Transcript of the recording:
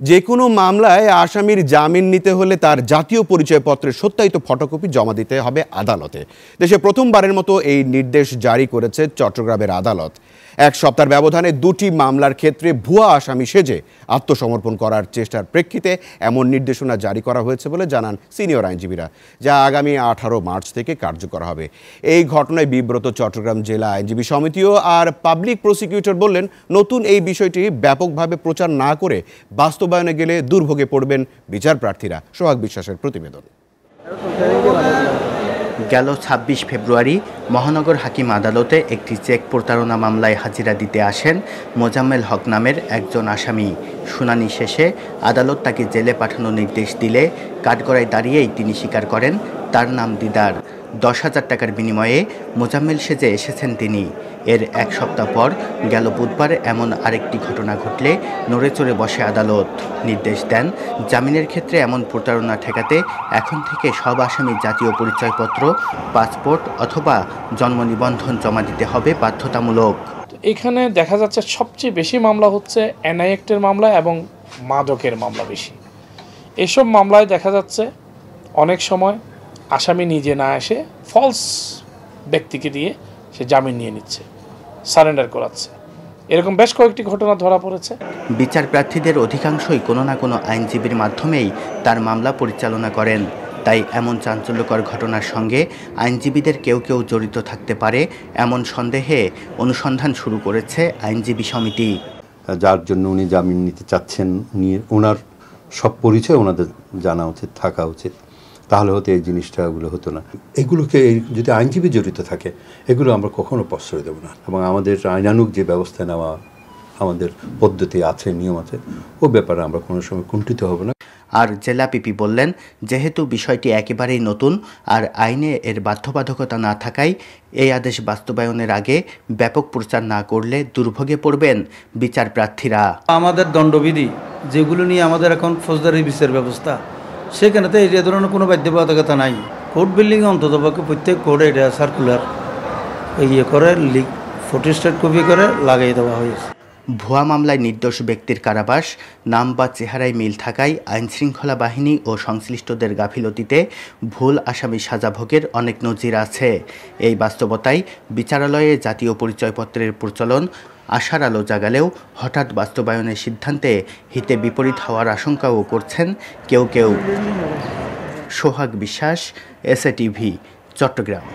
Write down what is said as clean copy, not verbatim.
যে কোনো মামলায় আসামির জামিন নিতে হলে তার জাতীয় পরিচয়পত্রের সত্যায়িত ফটোকপি জমা দিতে হবে আদালতে। দেশে প্রথমবারের মতো এই নির্দেশ জারি করেছে চট্টগ্রামের আদালত। এক সপ্তাহের ব্যবধানে দুটি মামলার ক্ষেত্রে ভুয়া আসামি সেজে আত্মসমর্পণ করার চেষ্টার প্রেক্ষিতে এমন নির্দেশনা জারি করা হয়েছে বলে জানান সিনিয়র আইনজীবীরা, যা আগামী 18 মার্চ থেকে কার্যকর হবে। এই ঘটনায় বিব্রত চট্টগ্রাম জেলা আইনজীবী সমিতিও আর পাবলিক প্রসিকিউটর বললেন, নতুন এই বিষয়টি ব্যাপকভাবে প্রচার না করে বাস্তবায়নে গেলে দুর্ভোগে পড়বেন বিচার প্রার্থীরা। সোহাগ বিশ্বাসের প্রতিবেদন। গেল ২৬ ফেব্রুয়ারি মহানগর হাকিম আদালতে একটি চেক প্রতারণা মামলায় হাজিরা দিতে আসেন মোজাম্মেল হক নামের একজন আসামি। শুনানি শেষে আদালত তাকে জেলে পাঠানোর নির্দেশ দিলে কাঠগড়ায় দাঁড়িয়েই তিনি স্বীকার করেন তার নাম দিদার। ১০,০০০ টাকার বিনিময়ে মোজাম্মেল সেজে এসেছেন তিনি। এর এক সপ্তাহ পর গেল বুধবার এমন আরেকটি ঘটনা ঘটলে নড়েচড়ে বসে আদালত। নির্দেশ দেন, জামিনের ক্ষেত্রে এমন প্রতারণা ঠেকাতে এখন থেকে সব আসামির জাতীয় পরিচয়পত্র, পাসপোর্ট অথবা জন্ম নিবন্ধন জমা দিতে হবে বাধ্যতামূলক। এখানে দেখা যাচ্ছে সবচেয়ে বেশি মামলা হচ্ছে এনআই অ্যাক্টের মামলা এবং মাদকের মামলা বেশি। এসব মামলায় দেখা যাচ্ছে অনেক সময় আসামি নিজে না এসে ফলস ব্যক্তিকে দিয়ে সে জামিন নিয়ে নিচ্ছে, সারেন্ডার করাচ্ছে। এরকম বেশ কয়েকটি ঘটনা ধরা পড়েছে। বিচার প্রার্থীদের অধিকাংশই কোনো না কোনো আইনজীবীর মাধ্যমেই তার মামলা পরিচালনা করেন। তাই এমন চাঞ্চল্যকর ঘটনার সঙ্গে আইনজীবীদের কেউ কেউ জড়িত থাকতে পারে এমন সন্দেহে অনুসন্ধান শুরু করেছে আইনজীবী সমিতি। যার জন্য উনি জামিন নিতে চাচ্ছেন, ওনার সব পরিচয় ওনাদের জানা উচিত, থাকা উচিত, তাহলে হয়তো এই জিনিসটাগুলো হতো না। এগুলোকে যদি আইনজীবী জড়িত থাকে, এগুলো আমরা কখনো প্রশ্রয় দেবো না। এবং আমাদের আইনানুগ যে ব্যবস্থা নেওয়া, আমাদের পদ্ধতি আছে, নিয়ম আছে, ও ব্যাপারে আমরা কোনো সময় কুণ্ঠিত হব না। আর জেলা পিপি বললেন, যেহেতু বিষয়টি একেবারেই নতুন আর আইনে এর বাধ্যবাধকতা না থাকায় এই আদেশ বাস্তবায়নের আগে ব্যাপক প্রচার না করলে দুর্ভোগে পড়বেন বিচার প্রার্থীরা। আমাদের দণ্ডবিধি যেগুলো নিয়ে আমাদের এখন ফৌজদারি বিচার ব্যবস্থা, সেখানে তো এই ধরনের কোনো বাধ্যবাধকতা নাই। কোর্ট বিল্ডিং অন্ততপক্ষে প্রত্যেক কোর্টে এটা সার্কুলার করে ফটোস্টেট কপি করে লাগিয়ে দেওয়া হয়েছে। ভুয়া মামলায় নির্দোষ ব্যক্তির কারাবাস, নাম বা চেহারায় মিল থাকায় আইনশৃঙ্খলা বাহিনী ও সংশ্লিষ্টদের গাফিলতিতে ভুল আসামি সাজা ভোগের অনেক নজির আছে। এই বাস্তবতায় বিচারালয়ে জাতীয় পরিচয়পত্রের প্রচলন আশার আলো জাগালেও হঠাৎ বাস্তবায়নের সিদ্ধান্তে হিতে বিপরীত হওয়ার আশঙ্কাও করছেন কেউ কেউ। সোহাগ বিশ্বাস, এসএ টিভি, চট্টগ্রাম।